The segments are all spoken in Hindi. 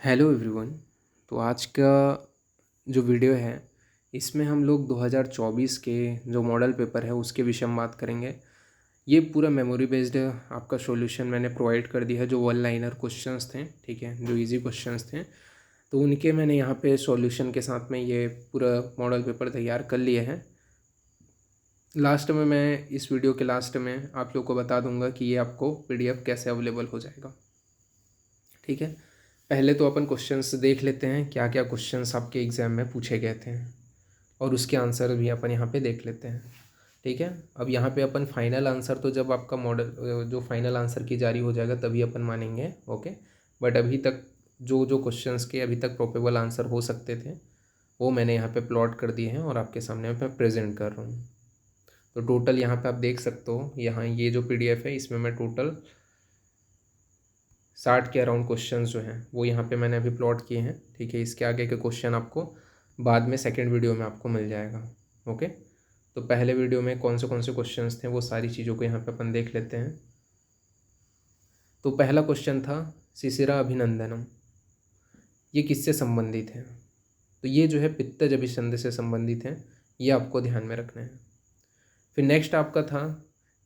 Hello everyone. तो आज का जो वीडियो है इसमें हम लोग 2024 के जो मॉडल पेपर है उसके विषय में बात करेंगे। ये पूरा मेमोरी बेस्ड आपका सॉल्यूशन मैंने प्रोवाइड कर दिया है। जो वन लाइनर क्वेश्चंस थे, ठीक है, जो इजी क्वेश्चंस थे, तो उनके मैंने यहाँ पे सॉल्यूशन के साथ में ये पूरा मॉडल पेपर तैयार कर लिए हैं। लास्ट में मैं इस वीडियो के लास्ट में आप लोग को बता दूंगा कि ये आपको पीडीएफ कैसे अवेलेबल हो जाएगा। ठीक है, पहले तो अपन क्वेश्चंस देख लेते हैं, क्या क्या क्वेश्चंस आपके एग्ज़ाम में पूछे गए थे और उसके आंसर भी अपन यहाँ पे देख लेते हैं। ठीक है, अब यहाँ पे अपन फाइनल आंसर तो जब आपका मॉडल जो फाइनल आंसर की जारी हो जाएगा तभी अपन मानेंगे। ओके, बट अभी तक जो जो क्वेश्चंस के अभी तक प्रोबेबल आंसर हो सकते थे वो मैंने यहाँ पे प्लॉट कर दिए हैं और आपके सामने मैं प्रेजेंट कर रहा हूँ। तो टोटल यहाँ पे आप देख सकते हो, यहाँ ये जो पीडीएफ है इसमें मैं टोटल 60 के अराउंड क्वेश्चन जो हैं वो यहाँ पे मैंने अभी प्लॉट किए हैं। ठीक है, इसके आगे के क्वेश्चन आपको बाद में सेकंड वीडियो में आपको मिल जाएगा। ओके, तो पहले वीडियो में कौन से क्वेश्चंस थे वो सारी चीज़ों को यहाँ पे अपन देख लेते हैं। तो पहला क्वेश्चन था शिशिरा अभिनंदनम, ये किससे संबंधित है? तो ये जो है पित्तज अभिसंधि से संबंधित है, ये आपको ध्यान में रखना है। फिर नेक्स्ट आपका था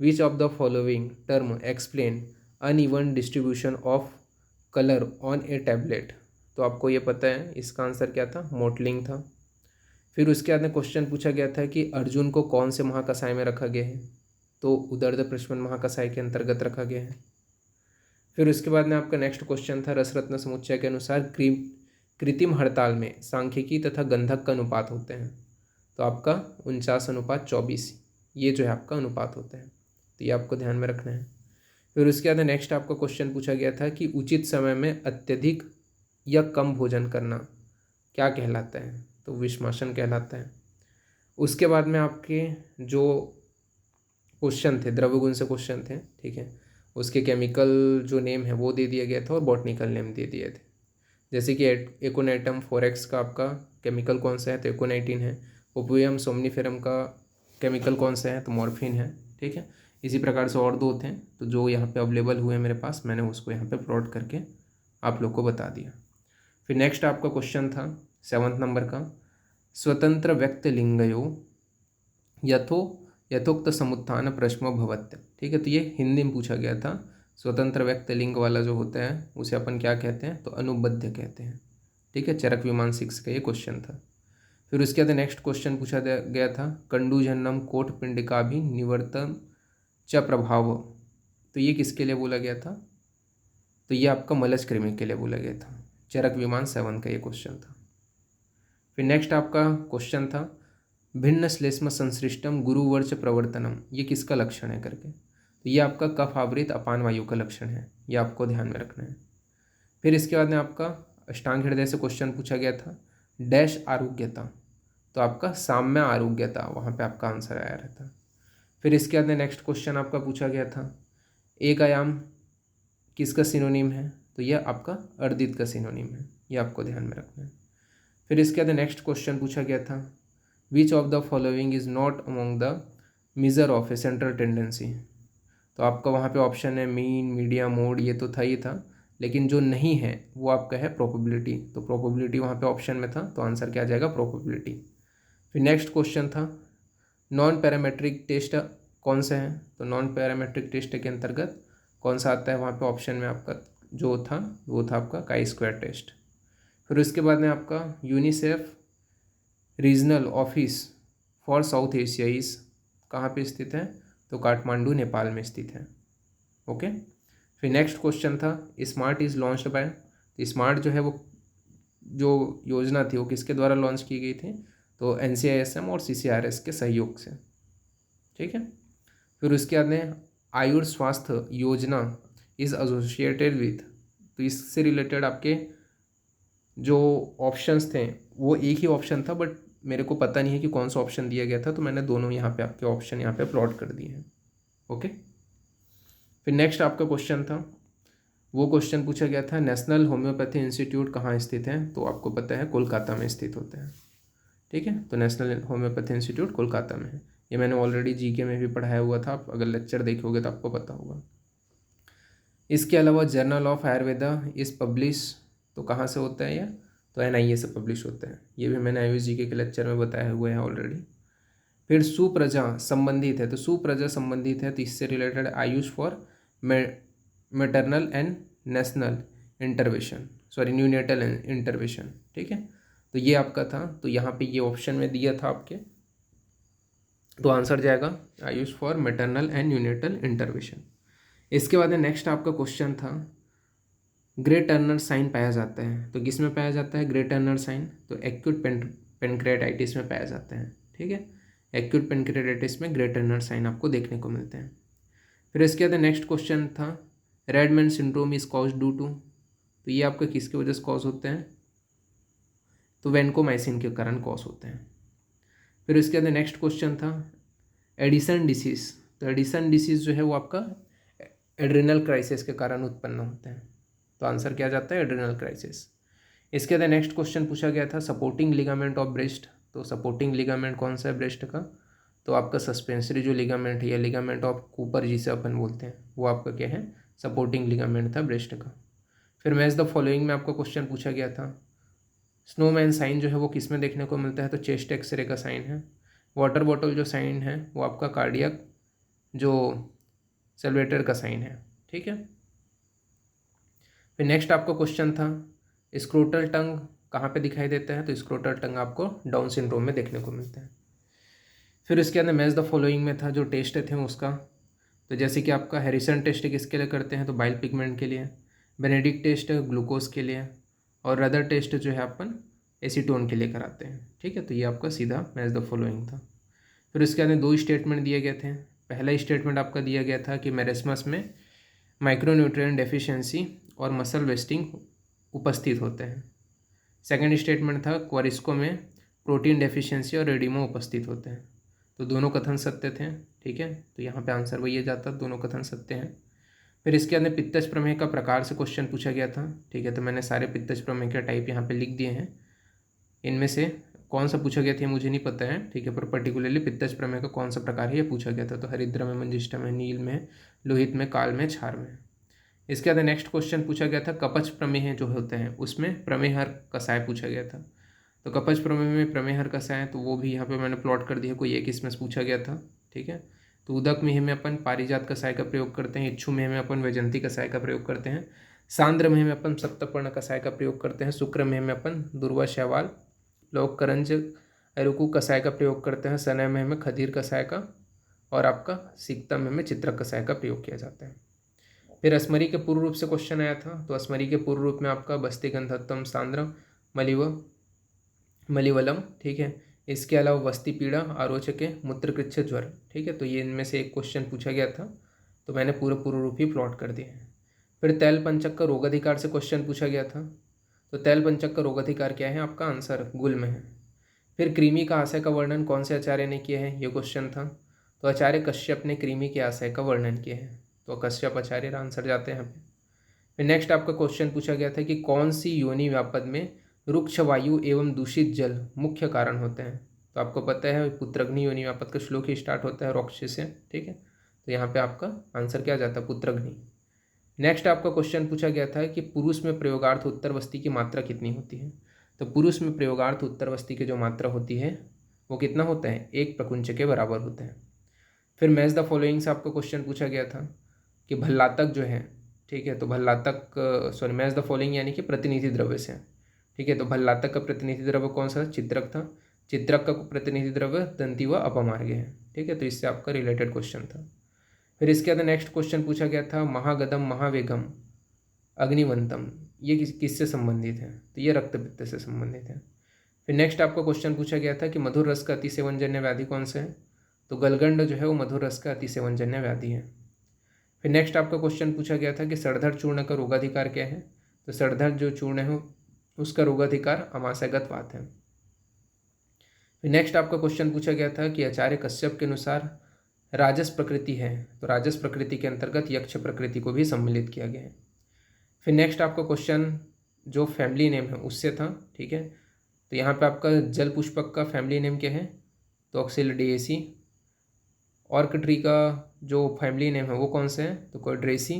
which of the following term explain uneven distribution of colour on A tablet. तो आपको ये पता है इसका आंसर क्या था, मोटलिंग था। फिर उसके बाद में क्वेश्चन पूछा गया था कि अर्जुन को कौन से महाकसाय में रखा गया है? तो उदर्द प्रश्मन महाकसाय के अंतर्गत रखा गया है। फिर उसके बाद में आपका नेक्स्ट क्वेश्चन था रसरत्न समुच्चय के अनुसार कृत्रिम हड़ताल में सांख्यिकी तथा गंधक का अनुपात होते हैं। तो आपका 49:24 ये जो है आपका अनुपात होता है, तो ये आपको ध्यान में रखना है। फिर उसके बाद नेक्स्ट आपका क्वेश्चन पूछा गया था कि उचित समय में अत्यधिक या कम भोजन करना क्या कहलाता है? तो विषमासन कहलाता है। उसके बाद में आपके जो क्वेश्चन थे द्रव्य गुण से क्वेश्चन थे, ठीक है, उसके केमिकल जो नेम है वो दे दिया गया था और बॉटनिकल नेम दे दिए थे। जैसे कि एकोनाइटम 4x का आपका केमिकल कौन सा है? तो एकोनाइटिन है। ओपियम सोमनीफेरम का केमिकल कौन सा है? तो मॉर्फिन है। ठीक है, इसी प्रकार से और दो थे, तो जो यहाँ पे अवेलेबल हुए मेरे पास मैंने उसको यहाँ पे प्लॉट करके आप लोग को बता दिया। फिर नेक्स्ट आपका क्वेश्चन था 7th नंबर का स्वतंत्र व्यक्त लिंगयो यथोक्त समुत्थान प्रश्नो भवत्य। ठीक है, तो ये हिंदी में पूछा गया था। स्वतंत्र व्यक्त लिंग वाला जो होता है उसे अपन क्या कहते हैं? तो अनुबद्ध कहते हैं। ठीक है, चरक विमान 6 का ये क्वेश्चन था। फिर उसके बाद नेक्स्ट क्वेश्चन पूछा गया था कंडूजन्नम कोट पिंडिका भी निवर्तन च प्रभाव। तो ये किसके लिए बोला गया था? तो ये आपका मलज कृमि के लिए बोला गया था। चरक विमान 7 का ये क्वेश्चन था। फिर नेक्स्ट आपका क्वेश्चन था भिन्न श्लेष्म संसृष्टम गुरुवर्च प्रवर्तनम, ये किसका लक्षण है करके? तो ये आपका कफ आवृत अपान वायु का लक्षण है, ये आपको ध्यान में रखना है। फिर इसके बाद में आपका अष्टांग हृदय से क्वेश्चन पूछा गया था डैश आरोग्यता, तो आपका साम्य आरोग्यता वहाँ पे आपका आंसर आया रहता। फिर इसके बाद में नेक्स्ट क्वेश्चन आपका पूछा गया था एक आयाम किसका सिनोनिम है? तो यह आपका अर्दित का सिनोनिम है, ये आपको ध्यान में रखना है। फिर इसके बाद नेक्स्ट क्वेश्चन पूछा गया था which of the following is not among the measure of A central tendency. तो आपका वहाँ पे ऑप्शन है मीन, मीडिया, मोड, ये तो था ही था, लेकिन जो नहीं है वो आपका है प्रोबेबिलिटी। तो प्रोबेबिलिटी वहाँ पे ऑप्शन में था, तो आंसर क्या आ जाएगा? प्रोबेबिलिटी। फिर नेक्स्ट क्वेश्चन था नॉन पैरामेट्रिक टेस्ट कौन सा है? तो नॉन पैरामेट्रिक टेस्ट के अंतर्गत कौन सा आता है? वहाँ पे ऑप्शन में आपका जो था वो था आपका काई स्क्वायर टेस्ट। फिर उसके बाद में आपका UNICEF regional office for south Asia इस कहाँ पे स्थित है? तो काठमांडू नेपाल में स्थित है। ओके, फिर नेक्स्ट क्वेश्चन था स्मार्ट इज़ लॉन्च्ड बाय। तो स्मार्ट जो है वो जो योजना थी वो किसके द्वारा लॉन्च की गई थी? तो NCISM और CCRS के सहयोग से। ठीक है, फिर उसके बाद में आयुष स्वास्थ्य योजना इज़ एसोसिएटेड विथ। तो इससे रिलेटेड आपके जो ऑप्शंस थे वो एक ही ऑप्शन था, बट मेरे को पता नहीं है कि कौन सा ऑप्शन दिया गया था, तो मैंने दोनों यहाँ पे आपके ऑप्शन यहाँ पे प्लॉट कर दिए हैं। ओके, फिर नेक्स्ट आपका क्वेश्चन था वो क्वेश्चन पूछा गया था नेशनल होम्योपैथी इंस्टीट्यूट कहाँ स्थित है? तो आपको पता है कोलकाता में स्थित होता है। ठीक है, तो नेशनल होम्योपैथी इंस्टीट्यूट कोलकाता में है। ये मैंने ऑलरेडी जीके में भी पढ़ाया हुआ था, आप अगर लेक्चर देखोगे तो आपको पता होगा। इसके अलावा journal of Ayurveda is publish तो कहाँ से होता है ये? तो NIA से पब्लिश होता है। ये भी मैंने आयुष जी के लेक्चर में बताया हुआ है ऑलरेडी। फिर सुप्रजा संबंधित है, तो सुप्रजा संबंधित है तो इससे related Ayush for maternal and national intervention, sorry neonatal intervention, ठीक है। तो ये आपका था, तो यहाँ पे ये ऑप्शन में दिया था आपके, तो आंसर जाएगा Ayush for maternal and neonatal intervention. इसके बाद नेक्स्ट आपका क्वेश्चन था ग्रे टर्नर साइन पाया जाता है, तो किस में पाया जाता है ग्रे टर्नर साइन? तो एक्यूट पेनक्रेटाइटिस में पाया जाता है, ठीक है। एक्यूट पेनक्रेटाइटिस में ग्रे टर्नर साइन आपको देखने को मिलते हैं। फिर इसके बाद नेक्स्ट क्वेश्चन था red man syndrome is cause due to, तो ये आपका किसकी वजह से कॉज होते हैं? तो वैनकोमाइसिन के कारण कॉज होते हैं। फिर इसके बाद नेक्स्ट क्वेश्चन था एडिसन डिसीज, तो एडिसन डिसीज जो है वो आपका एड्रिनल क्राइसिस के कारण उत्पन्न होते हैं, तो आंसर क्या जाता है एड्रिनल क्राइसिस। इसके बाद नेक्स्ट क्वेश्चन पूछा गया था सपोर्टिंग लिगामेंट ऑफ ब्रेस्ट, तो सपोर्टिंग लिगामेंट कौन सा है ब्रेस्ट का? तो आपका सस्पेंसरी जो लिगामेंट है या लिगामेंट ऑफ कूपर जिसे अपन बोलते हैं, वो आपका क्या है? सपोर्टिंग लिगामेंट था ब्रेस्ट का। फिर मैच द फॉलोइंग में आपका क्वेश्चन पूछा गया था स्नोमैन साइन जो है वो किस में देखने को मिलता है? तो चेस्ट एक्सरे का साइन है। वाटर बॉटल जो साइन है वो आपका कार्डियक जो सेल्वेटर का साइन है, ठीक है। फिर नेक्स्ट आपका क्वेश्चन था स्क्रोटल टंग कहाँ पे दिखाई देता है? तो स्क्रोटल टंग आपको डाउन सिंड्रोम में देखने को मिलता है। फिर इसके अंदर मैच द फॉलोइंग में था जो टेस्ट थे उसका, तो जैसे कि आपका हैरिसन टेस्ट किसके लिए करते हैं? तो बाइल पिगमेंट के लिए। बेनेडिक्ट टेस्ट ग्लूकोज के लिए। और रदर टेस्ट जो है अपन एसीटोन के लिए कराते हैं, ठीक है। तो ये आपका सीधा मैच द फॉलोइंग था। फिर इसके अंदर दो स्टेटमेंट दिए गए थे। पहला स्टेटमेंट आपका दिया गया था कि मेरेस्मस में माइक्रोन्यूट्रिएंट डेफिशिएंसी और मसल वेस्टिंग उपस्थित होते हैं। सेकंड स्टेटमेंट था क्वारिस्को में प्रोटीन डेफिशिएंसी और रेडिमो उपस्थित होते हैं। तो दोनों कथन सत्य थे, ठीक है। तो यहाँ पे आंसर वही जाता, दोनों कथन सत्य हैं। फिर इसके अंदर पित्तज प्रमेय का प्रकार से क्वेश्चन पूछा गया था, ठीक है। तो मैंने सारे पित्तज प्रमेय के टाइप यहाँ पे लिख दिए हैं। इनमें से कौन सा पूछा गया था मुझे नहीं पता है, ठीक है, पर पर्टिकुलरली पित्तज प्रमेय का कौन सा प्रकार है ये पूछा गया था। तो हरिद्रा में, मंजिष्ठा में, नील में, लोहित में, काल में, क्षार में। इसके बाद नेक्स्ट क्वेश्चन पूछा गया था कपच प्रमेय जो होते हैं उसमें प्रमेहर कसाय पूछा गया था। तो कपच प्रमेय में प्रमेहर कसाय, तो वो भी यहाँ पे मैंने प्लॉट कर दिया, कोई एक इसमें से पूछा गया था, ठीक है। तो उदक मेह में अपन पारिजात कसाय का प्रयोग करते हैं, इच्छू मेह में अपन वैजंती कसाय का प्रयोग करते हैं, सांद्र मेह में अपन सप्तपर्ण कसाय का प्रयोग करते हैं, शुक्र मेह में अपन दुर्वा शैवाल लोक करंज अरुकु कसाय का प्रयोग करते हैं, सनय मेह में खदीर कसाय का, और आपका सिक्ता मेह में चित्रक कसाय का प्रयोग किया जाता है। फिर अस्मरी के पूर्व रूप से क्वेश्चन आया था, तो अस्मरी के पूर्व रूप में आपका बस्ती गंधत्तम सांद्र मलिवलम, ठीक है। इसके अलावा वस्ती पीड़ा, आरोचके, मूत्रकृच्छ ज्वर, ठीक है। तो ये इनमें से एक क्वेश्चन पूछा गया था, तो मैंने पूरा पूर्व रूप ही प्लॉट कर दिए हैं। फिर तैल पंचक का रोगाधिकार से क्वेश्चन पूछा गया था, तो तैल पंचक का रोगाधिकार क्या है? आपका आंसर गुल में है। फिर कृमि का आशय का वर्णन कौन से आचार्य ने किया है? ये क्वेश्चन था। तो आचार्य कश्यप ने कृमि के आशय का वर्णन किया है, तो कश्यप आचार्य आंसर जाते हैं यहाँ पे। फिर नेक्स्ट आपका क्वेश्चन पूछा गया था कि कौन सी योनि व्यापद में रुक्ष वायु एवं दूषित जल मुख्य कारण होते हैं? तो आपको पता है पुत्रग्नि योनि व्यापद का श्लोक ही स्टार्ट होता है रोक्ष से, ठीक है। तो यहाँ पे आपका आंसर क्या जाता है? पुत्रग्नि। नेक्स्ट आपका क्वेश्चन पूछा गया था कि पुरुष में प्रयोगार्थ उत्तरवस्ती की मात्रा कितनी होती है? तो पुरुष में प्रयोगार्थ उत्तरवस्ती की जो मात्रा होती है वो कितना होता है? 1 प्रकुंच के बराबर होते हैं। फिर मैच द फॉलोइंग से आपको क्वेश्चन पूछा गया था कि भल्लातक जो है, ठीक है, तो भल्लातक सॉरी मैच द फॉलोइंग यानी कि प्रतिनिधि द्रव्य से, ठीक है। तो भल्लातक का प्रतिनिधि द्रव्य कौन सा? चित्रक था। चित्रक का प्रतिनिधि द्रव्य दंती व अपमार्ग है, ठीक है। तो इससे आपका रिलेटेड क्वेश्चन था। फिर इसके अंदर नेक्स्ट क्वेश्चन पूछा गया था महागदम महावेगम अग्निवंतम, ये किससे संबंधित है? तो ये रक्तपित्त से संबंधित है। फिर नेक्स्ट आपको क्वेश्चन पूछा गया था कि मधुर रस का अतिसेवनजन्य व्याधि कौन सा है? तो गलगंड जो है वो मधुर रस का अतिसेवनजन्य व्याधि है। फिर नेक्स्ट आपका क्वेश्चन पूछा गया था कि सड़धर चूर्ण का रोगाधिकार क्या है? तो सड़धर जो चूर्ण है उसका रोगाधिकार अमाशयगत वात है। फिर नेक्स्ट आपका क्वेश्चन पूछा गया था कि आचार्य कश्यप के अनुसार राजस प्रकृति है, तो राजस प्रकृति के अंतर्गत यक्ष प्रकृति को भी सम्मिलित किया गया है। फिर नेक्स्ट आपका क्वेश्चन जो फैमिली नेम है उससे था, ठीक है। तो यहाँ पे आपका जल पुष्पक का फैमिली नेम क्या है? तो ऑक्सिलिडेसी। ऑर्क ट्री का जो फैमिली नेम है वो कौन सा है? तो कोड्रेसी।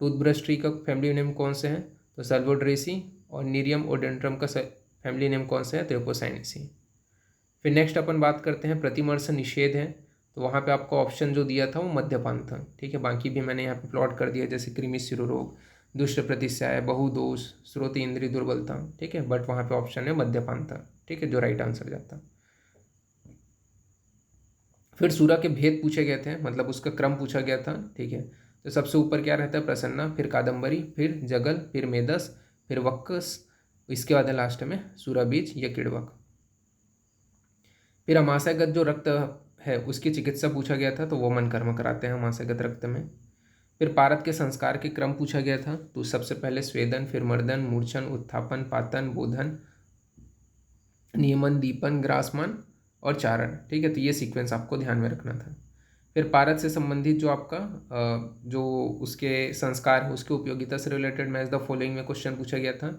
टूथब्रश ट्री का फैमिली नेम कौन सा है? तो सल्वोड्रेसी। और नीरियम ओडेंड्रम का फैमिली नेम कौन सा है? थ्योकोसाइनेसी। फिर नेक्स्ट अपन बात करते हैं प्रतिमर्श निषेध है, तो वहाँ पे आपको ऑप्शन जो दिया था वो मद्यपान था, ठीक है। बाकी भी मैंने यहाँ पे प्लॉट कर दिया, जैसे कृमि शिरोरोग, दुष्ट प्रतिस्याय, बहुदोष, श्रोत इंद्रिय दुर्बलता, ठीक है। बट वहाँ पे ऑप्शन है मद्यपान था, ठीक है, जो राइट आंसर जाता। फिर सूरा के भेद पूछे गए थे, मतलब उसका क्रम पूछा गया था, ठीक है। तो सबसे ऊपर क्या रहता है? प्रसन्ना, फिर कादम्बरी, फिर जगल, फिर मेदस, फिर वक्कस, इसके बाद है लास्ट में सूरा बीज या किड़वक। फिर अमाशयगत जो रक्त है उसकी चिकित्सा पूछा गया था, तो वो मन कर्म कराते हैं अमाशयगत रक्त में। फिर पारद के संस्कार के क्रम पूछा गया था, तो सबसे पहले स्वेदन, फिर मर्दन, मूर्छन, उत्थापन, पातन, बोधन, नियमन, दीपन, ग्रासमान और चारण, ठीक है। तो ये सीक्वेंस आपको ध्यान में रखना था। फिर पारद से संबंधित जो आपका जो उसके संस्कार है उसके उपयोगिता से रिलेटेड मैच द फॉलोइंग में क्वेश्चन पूछा गया था,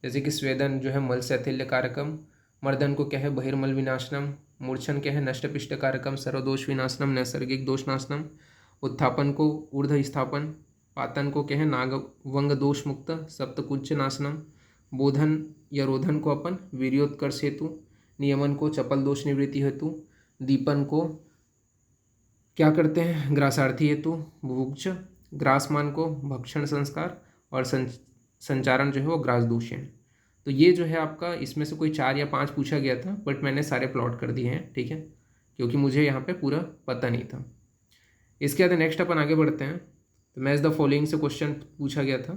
जैसे कि स्वेदन जो है मल शैथिल्य कारकम, मर्दन को क्या है? बहिर्मल विनाशनम, मूर्छन क्या है? नष्टपिष्ट कारकम, सर्वदोष विनाशनम, नैसर्गिक दोष नाशनम, उत्थापन को ऊर्ध्व स्थापन, पातन को क्या है? नाग वंग दोष मुक्त, सप्तकुंच नाशनम, बोधन या रोधन को अपन वीर्योत्कर्ष हेतु, नियमन को चपल दोष निवृत्ति हेतु, दीपन को क्या करते हैं? ग्रासार्थी हेतु, भुभुक्ष, ग्रासमान को भक्षण संस्कार, और संचारण जो है वो ग्रास दूषण। तो ये जो है आपका, इसमें से कोई 4 या 5 पूछा गया था, बट मैंने सारे प्लॉट कर दिए हैं, ठीक है, क्योंकि मुझे यहाँ पे पूरा पता नहीं था। इसके बाद नेक्स्ट अपन आगे बढ़ते हैं। तो मैच द फॉलोइंग से क्वेश्चन पूछा गया था।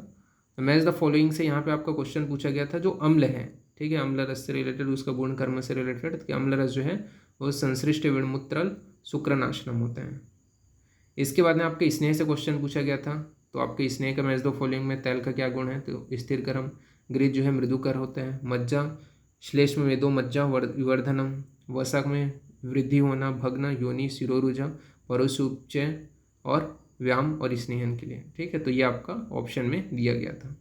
तो मैच द फॉलोइंग से यहाँ पे आपका क्वेश्चन पूछा गया था, जो अम्ल है, ठीक है, अम्ल रस से रिलेटेड, उसका गुण कर्म से रिलेटेड, कि अम्ल रस जो है वो संश्लिष्ट विणमूत्रल शुक्रनाशनम होते हैं। इसके बाद में आपके स्नेह से क्वेश्चन पूछा गया था, तो आपके स्नेह का मैच द फॉलोइंग में तैल का क्या गुण है? तो स्थिर गर्म, गृह जो है मृदुकर होते हैं, मज्जा श्लेष्म मेदो मज्जा विवर्धनम, वसा में वृद्धि होना, भग्न, योनि, शिरोरुजा, परोसुपचय और व्यायाम और स्नेहन के लिए, ठीक है। तो ये आपका ऑप्शन में दिया गया था।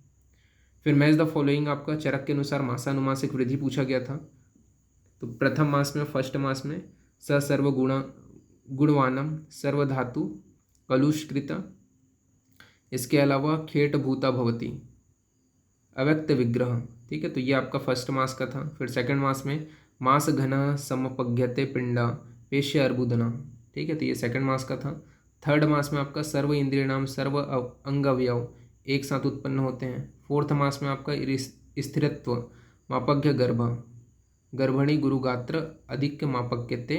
फिर मैच द फॉलोइंग आपका चरक के अनुसार मासानुमासिक वृद्धि पूछा गया था। तो प्रथम मास में, फर्स्ट मास में स सर्वगुण गुणवानम, सर्वधातु कलुष्कृत, इसके अलावा खेट भूता भवती, अव्यक्त विग्रह, ठीक है। तो ये आपका फर्स्ट मास का था। फिर सेकंड मास में मास घन समपज्ञते पिंडा पेश्य अर्बुदना, ठीक है, तो ये सेकंड मास का था। थर्ड मास में आपका सर्व इंद्रिय नाम सर्व अंग अवयव एक साथ उत्पन्न होते हैं। फोर्थ मास में आपका स्थिरत्व मापज्ञ गर्भ, गर्भणी गुरुगात्र अधिक मापज्ञते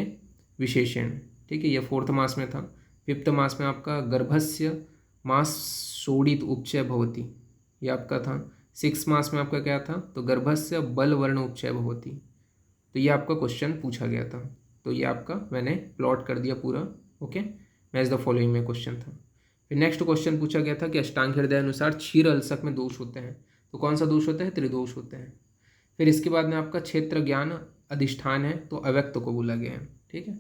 विशेषण, ठीक है, ये फोर्थ मास में था। फिफ्थ मास में आपका गर्भस्य मास सोडित उपचय भवती, ये आपका था। सिक्स मास में आपका क्या था? तो गर्भस्य बल वर्ण उपचय भवती। तो ये आपका क्वेश्चन पूछा गया था, तो ये आपका मैंने प्लॉट कर दिया पूरा, ओके। मैच द फॉलोइंग में क्वेश्चन था। फिर नेक्स्ट क्वेश्चन पूछा गया था कि अष्टांग हृदय अनुसार क्षीर अल्सक में दोष होते हैं, तो कौन सा दोष होता है? त्रिदोष होते हैं। फिर इसके बाद में आपका क्षेत्र ज्ञान अधिष्ठान है, तो अव्यक्त को बोला गया है, ठीक है।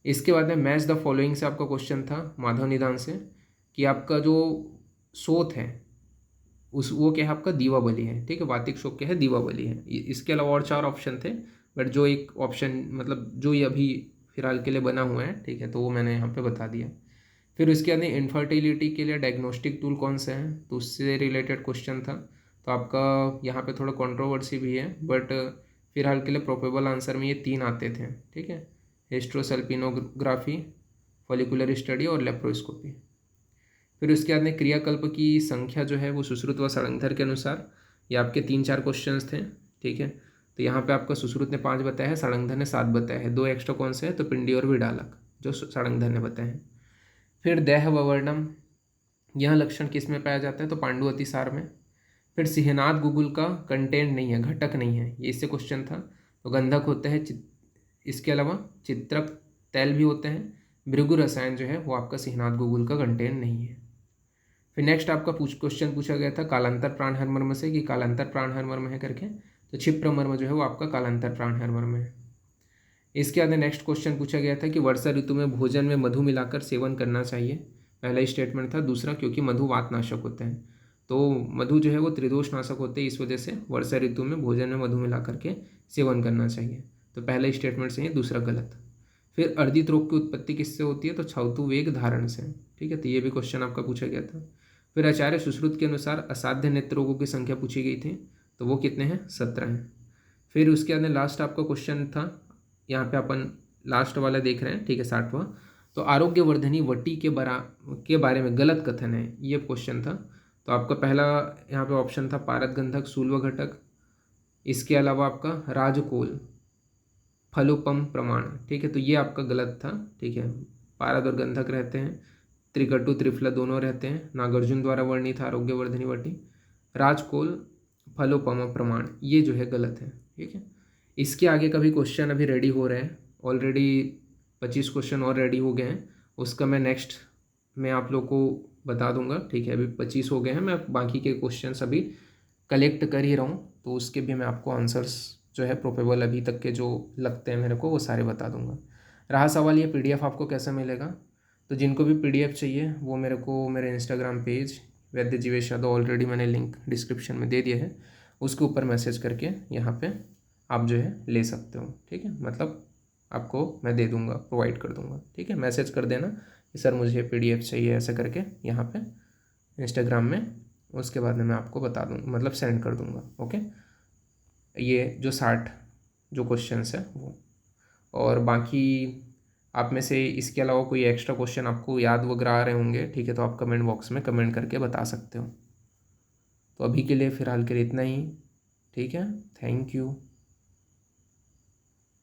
इसके बाद में मैच द फॉलोइंग से आपका क्वेश्चन था माधव निदान से, कि आपका जो सोत है उस वो क्या है? आपका दीवाबली है, ठीक है, वातिक शोक क्या है? दीवाबली है। इसके अलावा और 4 ऑप्शन थे, बट जो एक ऑप्शन मतलब जो ये अभी फिलहाल के लिए बना हुआ है, ठीक है, तो वो मैंने यहाँ पे बता दिया। फिर उसके बाद इनफर्टिलिटी के लिए डायग्नोस्टिक टूल कौन सा है? तो उससे रिलेटेड क्वेश्चन था। तो आपका यहाँ पे थोड़ा कंट्रोवर्सी भी है, बट फिलहाल के लिए प्रोबेबल आंसर में ये 3 आते थे, ठीक है, हिस्ट्रोसल्पिनोग्राफी, फॉलिकुलर स्टडी और लेप्रोस्कोपी। फिर उसके बाद में क्रियाकल्प की संख्या जो है वो सुश्रुत व सड़ंगधर के अनुसार, ये आपके 3-4 क्वेश्चंस थे, ठीक है। तो यहाँ पे आपका सुश्रुत ने 5 बताया है, सड़ंगधर ने 7 बताया है, 2 एक्स्ट्रा कौन से है? तो पिंडी और विडालक, जो सड़ंगधर ने बताए हैं। फिर देह ववर्णम, यह लक्षण किस में पाया जाता है? तो पांडु अतिसार में। फिर सिहनाद गुगुल का कंटेंट नहीं है, घटक नहीं है, ये इससे क्वेश्चन था। तो गंधक होते हैं, इसके अलावा चित्रक तैल भी होते हैं। भृगु रसायन जो है वो आपका सिहनाद गुगुल का कंटेंट नहीं है। फिर नेक्स्ट आपका क्वेश्चन पूछा गया था कालांतर प्राणहर मर्म से, कि कालांतर प्राणहर मर्म है करके, तो क्षिप्र मर्म जो है वो आपका कालांतर प्राणहर मर्म है। इसके बाद नेक्स्ट क्वेश्चन पूछा गया था कि वर्षा ऋतु में भोजन में मधु मिलाकर सेवन करना चाहिए, पहला ही स्टेटमेंट था। दूसरा, क्योंकि मधु वातनाशक होते हैं, तो मधु जो है वो त्रिदोष नाशक होते हैं, इस वजह से वर्षा ऋतु में भोजन में मधु मिला करके सेवन करना चाहिए। तो पहला स्टेटमेंट सही है, दूसरा गलत। फिर अर्जित रोग की उत्पत्ति किससे होती है? तो छाउतु वेग धारण से, ठीक है, तो ये भी क्वेश्चन आपका पूछा गया था। फिर आचार्य सुश्रुत के अनुसार असाध्य नेत्र रोगों की संख्या पूछी गई थी, तो वो कितने हैं, 17 हैं। फिर उसके बाद में लास्ट आपका क्वेश्चन था, यहाँ पे अपन लास्ट वाला देख रहे हैं, ठीक है, 60वां। तो आरोग्यवर्धनी वटी के बारे में गलत कथन है, ये क्वेश्चन था। तो आपका पहला यहाँ पे ऑप्शन था पारदगंधक सूल्व घटक, इसके अलावा आपका राजकोल फलोपम प्रमाण, ठीक है, तो ये आपका गलत था, ठीक है। पारद और गंधक रहते हैं, त्रिकटु त्रिफला दोनों रहते हैं, नागार्जुन द्वारा वर्णित आरोग्यवर्धनी वटी, राजकोल फलोपम प्रमाण, ये जो है गलत है, ठीक है। इसके आगे का भी क्वेश्चन अभी रेडी हो रहे हैं, ऑलरेडी 25 क्वेश्चन और रेडी हो गए हैं, उसका मैं नेक्स्ट में आप लोग को बता दूंगा, ठीक है। अभी 25 हो गए हैं, मैं बाकी के क्वेश्चंस अभी कलेक्ट कर ही रहा हूँ, तो उसके भी मैं आपको आंसर्स जो है प्रोबेबल अभी तक के जो लगते हैं मेरे को वो सारे बता दूंगा। रहा सवाल ये पीडीएफ आपको कैसे मिलेगा, तो जिनको भी पीडीएफ चाहिए वो मेरे को मेरे इंस्टाग्राम पेज वैद्य जीवेश यादव, ऑलरेडी मैंने लिंक डिस्क्रिप्शन में दे दिया है, उसके ऊपर मैसेज करके यहाँ पे आप जो है ले सकते हो, ठीक है। मतलब आपको मैं दे दूँगा, प्रोवाइड कर दूँगा, ठीक है। मैसेज कर देना कि सर मुझे पीडीएफ चाहिए, ऐसे करके यहाँ पे इंस्टाग्राम में, उसके बाद में मैं आपको बता दूँ, मतलब सेंड कर दूँगा, ओके। ये जो 60 जो क्वेश्चंस है वो, और बाकी आप में से इसके अलावा कोई एक्स्ट्रा क्वेश्चन आपको याद वगैरह आ रहे होंगे, ठीक है, तो आप कमेंट बॉक्स में कमेंट करके बता सकते हो। तो अभी के लिए फ़िलहाल के लिए इतना ही, ठीक है। Thank you.